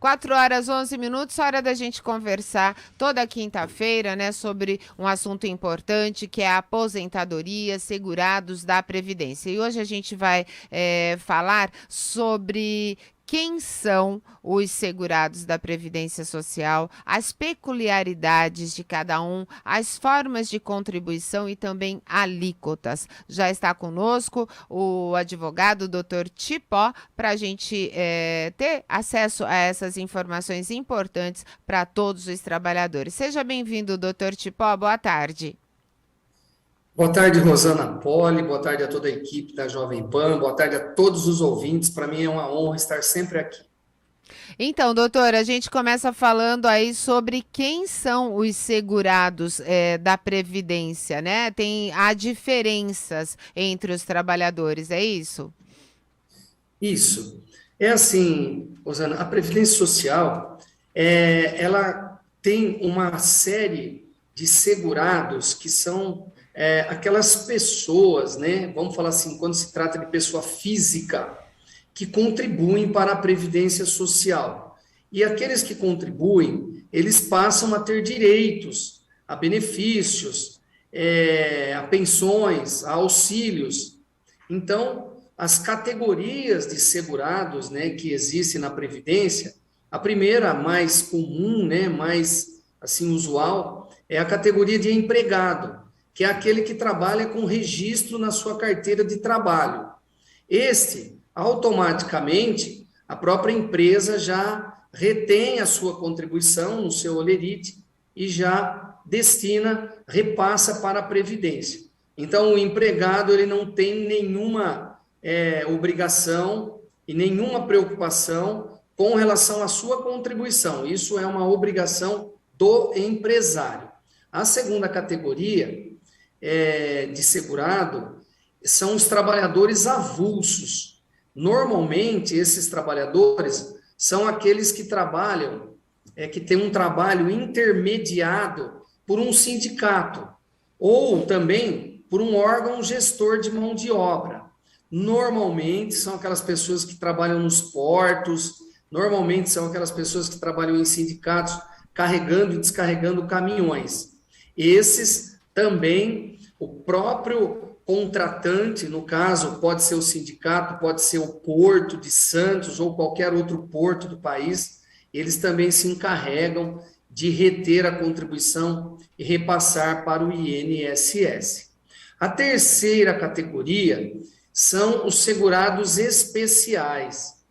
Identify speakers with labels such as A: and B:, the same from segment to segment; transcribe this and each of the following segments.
A: 4h11, hora da gente conversar toda quinta-feira, né, sobre um assunto importante que é a aposentadoria, segurados da Previdência. E hoje a gente vai falar sobre quem são os segurados da Previdência Social, as peculiaridades de cada um, as formas de contribuição e também alíquotas. Já está conosco o advogado Dr. Tipó para a gente ter acesso a essas informações importantes para todos os trabalhadores. Seja bem-vindo, Dr. Tipó. Boa tarde.
B: Boa tarde, Rosana Poli, boa tarde a toda a equipe da Jovem Pan, boa tarde a todos os ouvintes. Para mim é uma honra estar sempre aqui.
A: Então, doutor, a gente começa falando aí sobre quem são os segurados da Previdência, né? Há diferenças entre os trabalhadores, é isso?
B: Isso. É assim, Rosana, a Previdência Social, ela tem uma série de segurados que são aquelas pessoas, né? Vamos falar assim, quando se trata de pessoa física, que contribuem para a Previdência Social. E aqueles que contribuem, eles passam a ter direitos, a benefícios, a pensões, a auxílios. Então, as categorias de segurados, né, que existem na Previdência, a primeira, mais comum, né, mais assim usual, é a categoria de empregado, que é aquele que trabalha com registro na sua carteira de trabalho. Automaticamente, a própria empresa já retém a sua contribuição no seu holerite e já destina, repassa para a Previdência. Então, o empregado ele não tem nenhuma obrigação e nenhuma preocupação com relação à sua contribuição. Isso é uma obrigação do empresário. A segunda categoria de segurado são os trabalhadores avulsos. Normalmente, esses trabalhadores são aqueles que trabalham, que têm um trabalho intermediado por um sindicato, ou também por um órgão gestor de mão de obra. Normalmente, são aquelas pessoas que trabalham nos portos, normalmente são aquelas pessoas que trabalham em sindicatos, carregando e descarregando caminhões. Esses também, o próprio contratante, no caso, pode ser o sindicato, pode ser o Porto de Santos ou qualquer outro porto do país, eles também se encarregam de reter a contribuição e repassar para o INSS. A terceira categoria são os segurados especiais.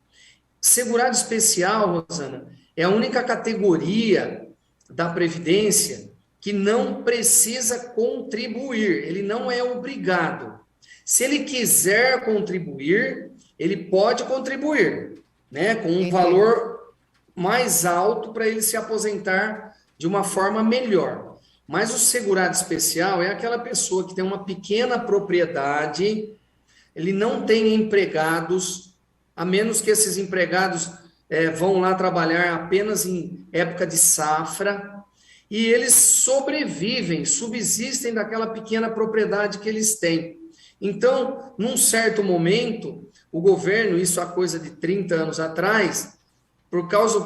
B: Segurado especial, Rosana, é a única categoria da Previdência que não precisa contribuir, ele não é obrigado. Se ele quiser contribuir, ele pode contribuir, né, com um valor mais alto para ele se aposentar de uma forma melhor. Mas o segurado especial é aquela pessoa que tem uma pequena propriedade, ele não tem empregados, a menos que esses empregados vão lá trabalhar apenas em época de safra, e eles sobrevivem, subsistem daquela pequena propriedade que eles têm. Então, num certo momento, o governo, isso há coisa de 30 anos atrás,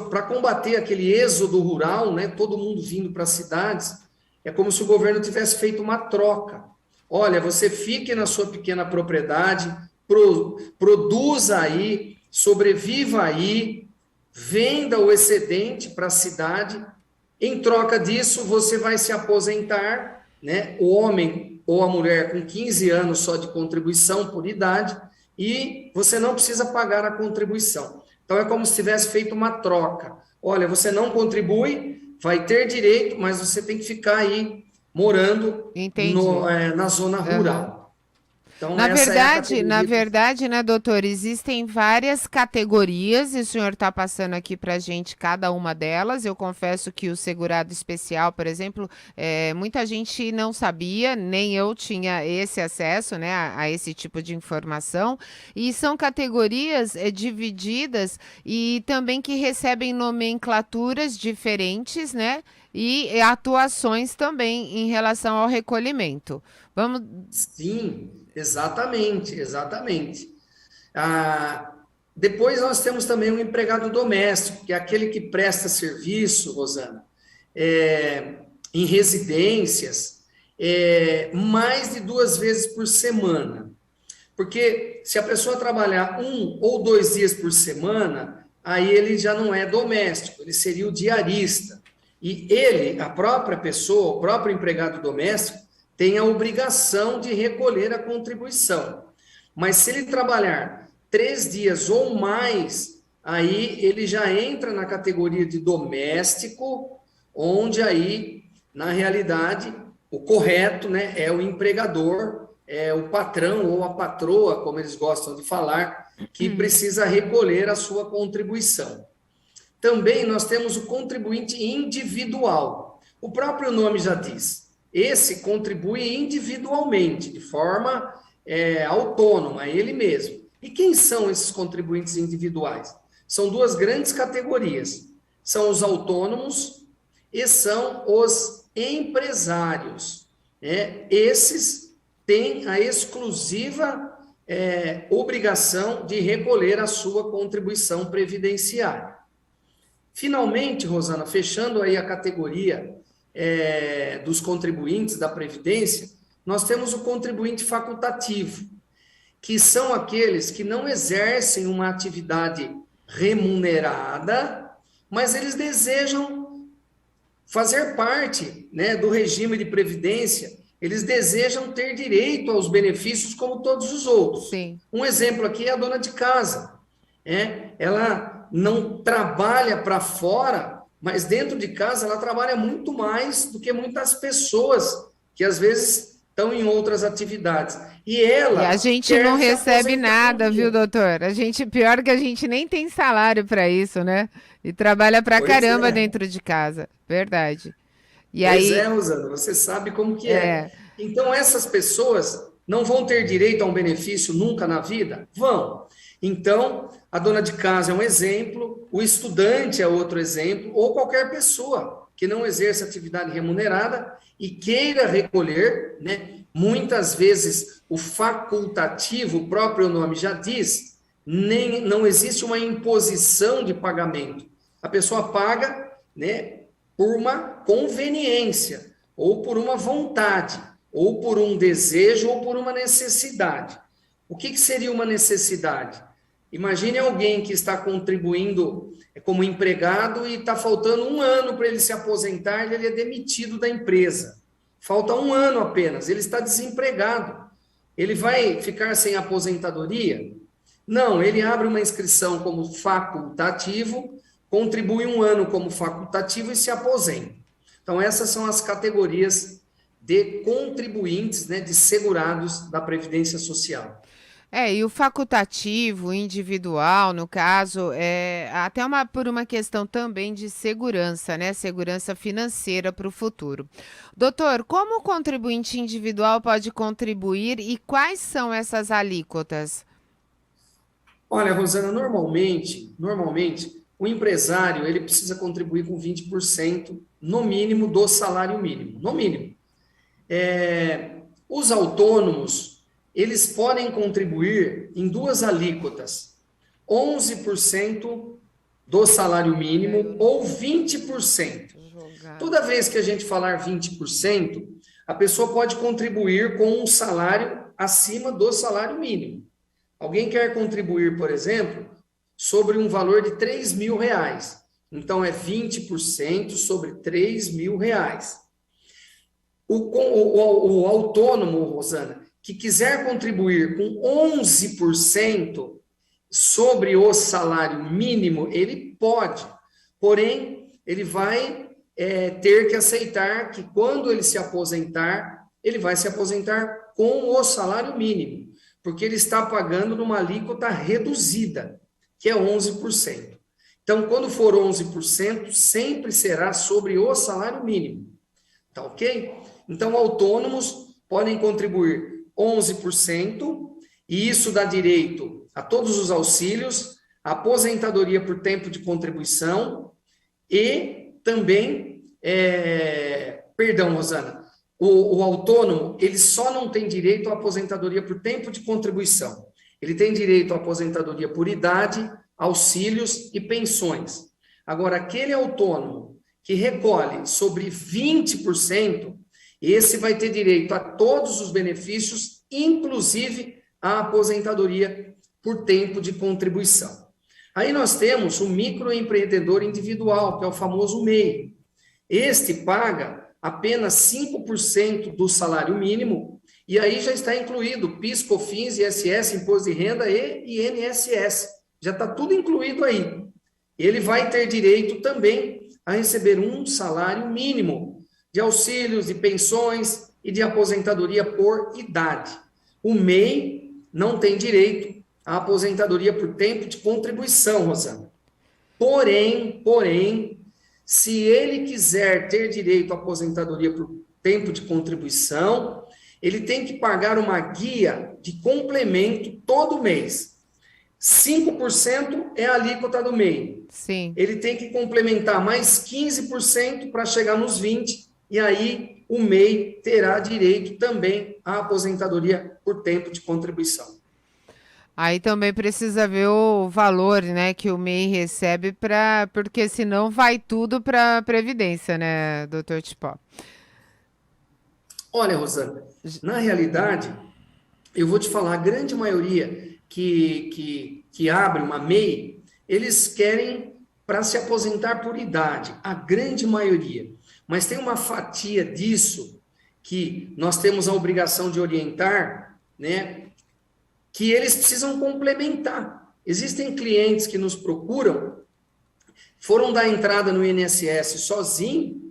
B: para combater aquele êxodo rural, né, todo mundo vindo para as cidades, é como se o governo tivesse feito uma troca. Olha, você fique na sua pequena propriedade, produza aí, sobreviva aí, venda o excedente para a cidade. Em troca disso, você vai se aposentar, né? O homem ou a mulher com 15 anos só de contribuição por idade, e você não precisa pagar a contribuição. Então, é como se tivesse feito uma troca. Olha, você não contribui, vai ter direito, mas você tem que ficar aí morando na zona rural. Então, essa é a
A: Na
B: categoria.
A: verdade, né, doutor, existem várias categorias e o senhor está passando aqui para a gente cada uma delas. Eu confesso que o segurado especial, por exemplo, muita gente não sabia, nem eu tinha esse acesso, né, a esse tipo de informação. E são categorias divididas e também que recebem nomenclaturas diferentes, né, e atuações também em relação ao recolhimento. Vamos.
B: Sim, exatamente, exatamente. Ah, Depois nós temos também o empregado doméstico, que é aquele que presta serviço, Rosana, em residências, mais de 2 vezes por semana. Porque se a pessoa trabalhar 1 ou 2 dias por semana, aí ele já não é doméstico, ele seria o diarista. E ele, a própria pessoa, o próprio empregado doméstico, tem a obrigação de recolher a contribuição. Mas se ele trabalhar 3 dias ou mais, aí ele já entra na categoria de doméstico, onde aí, na realidade, o correto, né, é o empregador, é o patrão ou a patroa, como eles gostam de falar, que precisa recolher a sua contribuição. Também nós temos o contribuinte individual. O próprio nome já diz. Esse contribui individualmente, de forma autônoma, ele mesmo. E quem são esses contribuintes individuais? São 2 grandes categorias. São os autônomos e são os empresários. Esses têm a exclusiva obrigação de recolher a sua contribuição previdenciária. Finalmente, Rosana, fechando aí a categoria dos contribuintes da Previdência, nós temos o contribuinte facultativo, que são aqueles que não exercem uma atividade remunerada, mas eles desejam fazer parte, né, do regime de previdência, eles desejam ter direito aos benefícios como todos os outros.
A: Sim.
B: Um exemplo aqui é a dona de casa. Ela não trabalha para fora, mas dentro de casa ela trabalha muito mais do que muitas pessoas que às vezes estão em outras atividades. E
A: a gente não recebe nada, viu, doutor? Pior que a gente nem tem salário para isso, né? E trabalha para caramba dentro de casa. Verdade.
B: Pois é, Rosana, você sabe como que é. Então, essas pessoas não vão ter direito a um benefício nunca na vida? Vão. Então, a dona de casa é um exemplo, o estudante é outro exemplo, ou qualquer pessoa que não exerça atividade remunerada e queira recolher, né? Muitas vezes o facultativo, o próprio nome já diz, não existe uma imposição de pagamento. A pessoa paga, né, por uma conveniência, ou por uma vontade, ou por um desejo, ou por uma necessidade. O que seria uma necessidade? Imagine alguém que está contribuindo como empregado e está faltando 1 ano para ele se aposentar, ele é demitido da empresa. Falta 1 ano apenas, ele está desempregado. Ele vai ficar sem aposentadoria? Não, ele abre uma inscrição como facultativo, contribui 1 ano como facultativo e se aposenta. Então, essas são as categorias de contribuintes, né, de segurados da Previdência Social.
A: E o facultativo, individual, no caso, até por uma questão também de segurança, né? Segurança financeira para o futuro. Doutor, como o contribuinte individual pode contribuir e quais são essas alíquotas?
B: Olha, Rosana, normalmente, o empresário, ele precisa contribuir com 20% no mínimo do salário mínimo, no mínimo. Os autônomos, eles podem contribuir em 2 alíquotas, 11% do salário mínimo ou 20%. Toda vez que a gente falar 20%, a pessoa pode contribuir com um salário acima do salário mínimo. Alguém quer contribuir, por exemplo, sobre um valor de R$3.000. Então, é 20% sobre R$3.000. O autônomo, Rosana, que quiser contribuir com 11% sobre o salário mínimo, ele pode. Porém, ele vai ter que aceitar que quando ele se aposentar, ele vai se aposentar com o salário mínimo, porque ele está pagando numa alíquota reduzida, que é 11%. Então, quando for 11%, sempre será sobre o salário mínimo. Tá ok? Então, autônomos podem contribuir 11%, e isso dá direito a todos os auxílios, a aposentadoria por tempo de contribuição e também, Rosana, o autônomo, ele só não tem direito à aposentadoria por tempo de contribuição. ele tem direito à aposentadoria por idade, auxílios e pensões. Agora, aquele autônomo que recolhe sobre 20%, esse vai ter direito a todos os benefícios, inclusive a aposentadoria por tempo de contribuição. Aí nós temos o microempreendedor individual, que é o famoso MEI. Este paga apenas 5% do salário mínimo, e aí já está incluído PIS, COFINS, ISS, Imposto de Renda e INSS. Já está tudo incluído aí. Ele vai ter direito também a receber um salário mínimo de auxílios, de pensões e de aposentadoria por idade. O MEI não tem direito à aposentadoria por tempo de contribuição, Rosana. Porém, se ele quiser ter direito à aposentadoria por tempo de contribuição, ele tem que pagar uma guia de complemento todo mês. 5% é a alíquota do MEI.
A: Sim.
B: Ele tem que complementar mais 15% para chegar nos 20%, e aí o MEI terá direito também à aposentadoria por tempo de contribuição.
A: Aí também precisa ver o valor, né, que o MEI recebe, porque senão vai tudo para a Previdência, né, doutor Tipó?
B: Olha, Rosana, na realidade, eu vou te falar, a grande maioria que abre uma MEI, eles querem para se aposentar por idade, a grande maioria. Mas tem uma fatia disso que nós temos a obrigação de orientar, né, que eles precisam complementar. Existem clientes que nos procuram, foram dar entrada no INSS sozinho,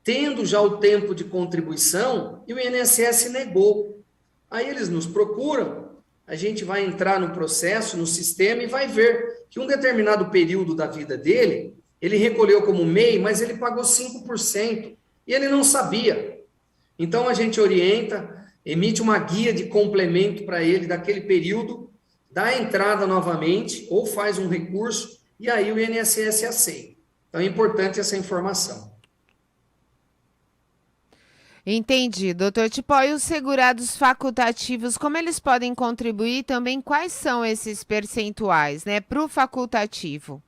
B: tendo já o tempo de contribuição, e o INSS negou. Aí eles nos procuram, a gente vai entrar no processo, no sistema, e vai ver que um determinado período da vida dele, ele recolheu como MEI, mas ele pagou 5%, e ele não sabia. Então a gente orienta, emite uma guia de complemento para ele daquele período, dá a entrada novamente, ou faz um recurso, e aí o INSS aceita. Então é importante essa informação.
A: Entendi, doutor Tipó. E os segurados facultativos, como eles podem contribuir e também quais são esses percentuais, né, para o facultativo?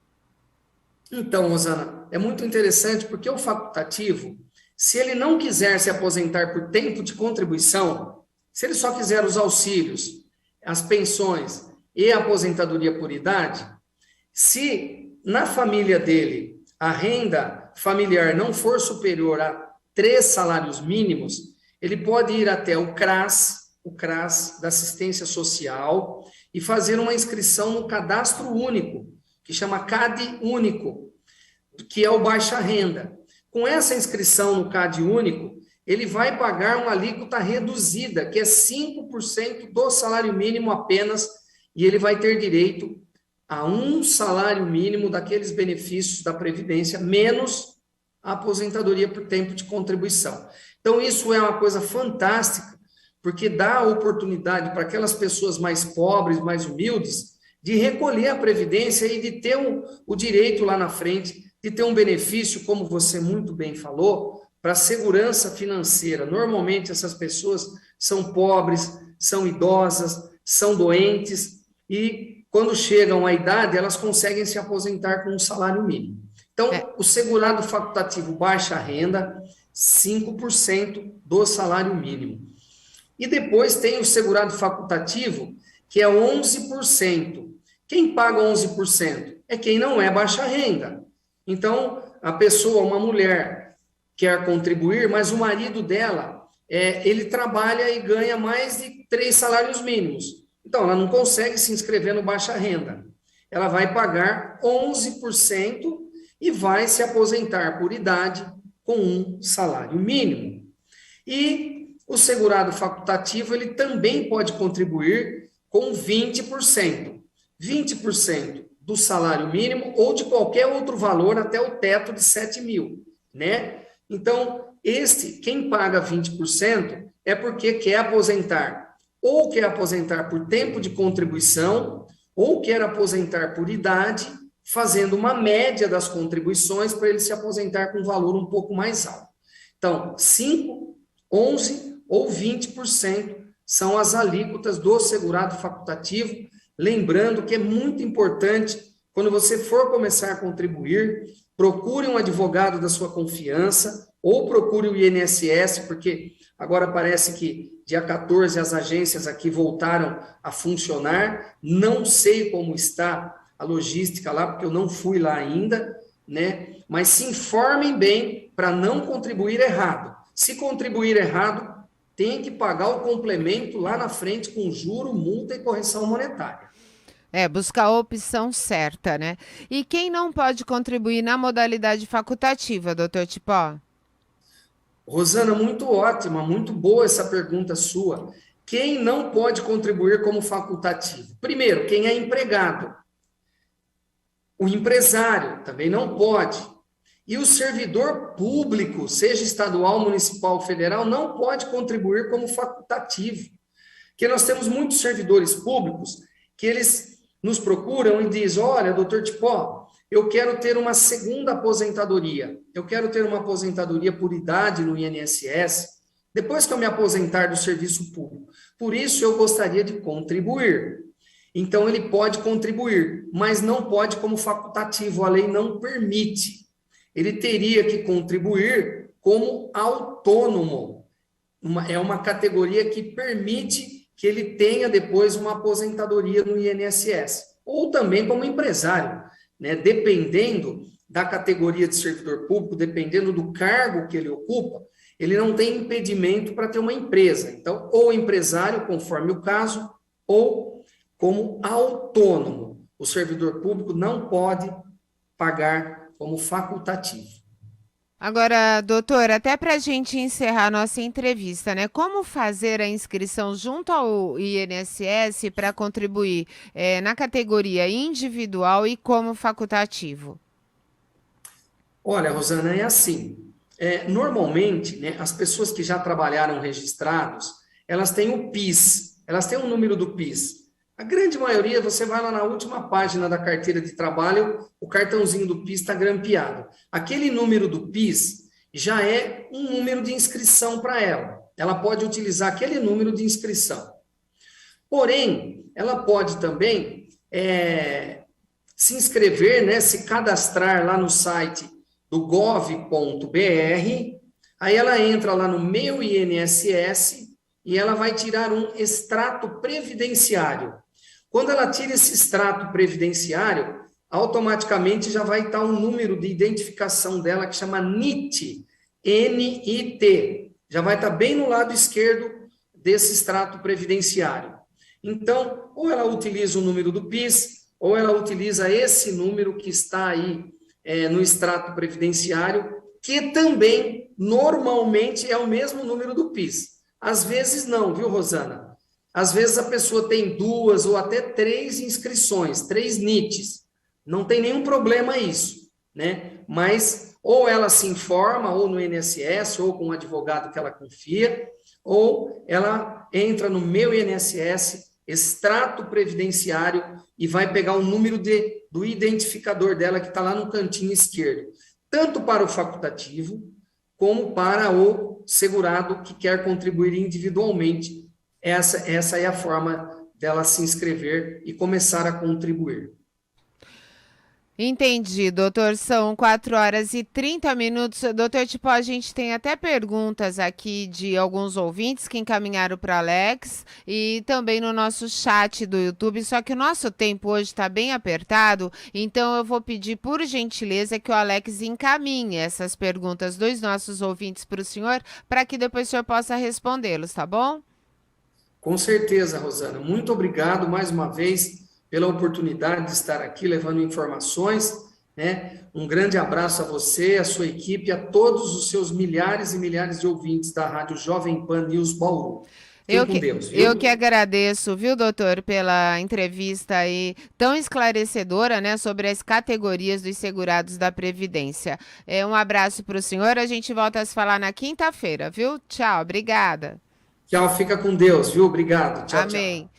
B: Então, Rosana, é muito interessante porque o facultativo, se ele não quiser se aposentar por tempo de contribuição, se ele só quiser os auxílios, as pensões e a aposentadoria por idade, se na família dele a renda familiar não for superior a 3 salários mínimos, ele pode ir até o CRAS da assistência social, e fazer uma inscrição no cadastro único, que chama CAD único, que é o baixa renda. Com essa inscrição no CAD único, ele vai pagar uma alíquota reduzida, que é 5% do salário mínimo apenas, e ele vai ter direito a um salário mínimo daqueles benefícios da Previdência, menos a aposentadoria por tempo de contribuição. Então, isso é uma coisa fantástica, porque dá a oportunidade para aquelas pessoas mais pobres, mais humildes, de recolher a Previdência e de ter o direito lá na frente, de ter um benefício, como você muito bem falou, para a segurança financeira. Normalmente, essas pessoas são pobres, são idosas, são doentes, e quando chegam à idade, elas conseguem se aposentar com um salário mínimo. Então, o segurado facultativo baixa renda, 5% do salário mínimo. E depois tem o segurado facultativo, que é 11%. Quem paga 11%? É quem não é baixa renda. Então, a pessoa, uma mulher, quer contribuir, mas o marido dela, ele trabalha e ganha mais de 3 salários mínimos. Então, ela não consegue se inscrever no baixa renda. Ela vai pagar 11%, e vai se aposentar por idade com um salário mínimo. E o segurado facultativo, ele também pode contribuir com 20%. 20% do salário mínimo ou de qualquer outro valor até o teto de 7 mil, né? Então, quem paga 20% é porque quer aposentar, ou quer aposentar por tempo de contribuição, ou quer aposentar por idade, fazendo uma média das contribuições para ele se aposentar com um valor um pouco mais alto. Então, 5%, 11% ou 20% são as alíquotas do segurado facultativo, lembrando que é muito importante, quando você for começar a contribuir, procure um advogado da sua confiança ou procure o INSS, porque agora parece que dia 14 as agências aqui voltaram a funcionar. Não sei como está a logística lá, porque eu não fui lá ainda, né? Mas se informem bem para não contribuir errado. Se contribuir errado, tem que pagar o complemento lá na frente com juro, multa e correção monetária.
A: Buscar a opção certa, né? E quem não pode contribuir na modalidade facultativa, doutor Tipó?
B: Rosana, muito ótima, muito boa essa pergunta sua. Quem não pode contribuir como facultativo? Primeiro, quem é empregado. O empresário também não pode. E o servidor público, seja estadual, municipal ou federal, não pode contribuir como facultativo. Porque nós temos muitos servidores públicos que eles nos procuram e dizem: olha, doutor Tipó, eu quero ter uma segunda aposentadoria, eu quero ter uma aposentadoria por idade no INSS, depois que eu me aposentar do serviço público. Por isso, eu gostaria de contribuir. Então, ele pode contribuir, mas não pode como facultativo, a lei não permite. Ele teria que contribuir como autônomo. É uma categoria que permite que ele tenha depois uma aposentadoria no INSS. Ou também como empresário, né? Dependendo da categoria de servidor público, dependendo do cargo que ele ocupa, ele não tem impedimento para ter uma empresa. Então, ou empresário, conforme o caso, ou como autônomo. O servidor público não pode pagar como facultativo.
A: Agora, doutor, até para a gente encerrar nossa entrevista, né? Como fazer a inscrição junto ao INSS para contribuir na categoria individual e como facultativo?
B: Olha, Rosana, é assim. Normalmente, né, as pessoas que já trabalharam registrados, elas têm o PIS, elas têm o número do PIS. A grande maioria, você vai lá na última página da carteira de trabalho, o cartãozinho do PIS está grampeado. Aquele número do PIS já é um número de inscrição para ela. Ela pode utilizar aquele número de inscrição. Porém, ela pode também se inscrever, né, se cadastrar lá no site do gov.br, aí ela entra lá no Meu INSS e ela vai tirar um extrato previdenciário. Quando ela tira esse extrato previdenciário, automaticamente já vai estar um número de identificação dela que chama NIT, N-I-T. Já vai estar bem no lado esquerdo desse extrato previdenciário. Então, ou ela utiliza o número do PIS, ou ela utiliza esse número que está aí no extrato previdenciário, que também, normalmente, é o mesmo número do PIS. Às vezes não, viu, Rosana? Às vezes a pessoa tem 2 ou até 3 inscrições, 3 NITs. Não tem nenhum problema isso, né? Mas ou ela se informa, ou no INSS, ou com um advogado que ela confia, ou ela entra no Meu INSS, extrato previdenciário, e vai pegar o número do identificador dela, que está lá no cantinho esquerdo. Tanto para o facultativo, como para o segurado que quer contribuir individualmente. Essa é a forma dela se inscrever e começar a contribuir.
A: Entendi, doutor. São 4h30. Doutor Tipó, a gente tem até perguntas aqui de alguns ouvintes que encaminharam para Alex e também no nosso chat do YouTube, só que o nosso tempo hoje está bem apertado, então eu vou pedir, por gentileza, que o Alex encaminhe essas perguntas dos nossos ouvintes para o senhor, para que depois o senhor possa respondê-los, tá bom?
B: Com certeza, Rosana. Muito obrigado mais uma vez pela oportunidade de estar aqui levando informações, né? Um grande abraço a você, a sua equipe, a todos os seus milhares e milhares de ouvintes da Rádio Jovem Pan News Bauru. Fique com Deus, viu?
A: Eu que agradeço, viu, doutor, pela entrevista aí tão esclarecedora, né, sobre as categorias dos segurados da Previdência. Um abraço para o senhor, a gente volta a se falar na quinta-feira, viu? Tchau, obrigada.
B: Tchau, fica com Deus, viu? Obrigado. Tchau,
A: Amém.
B: tchau.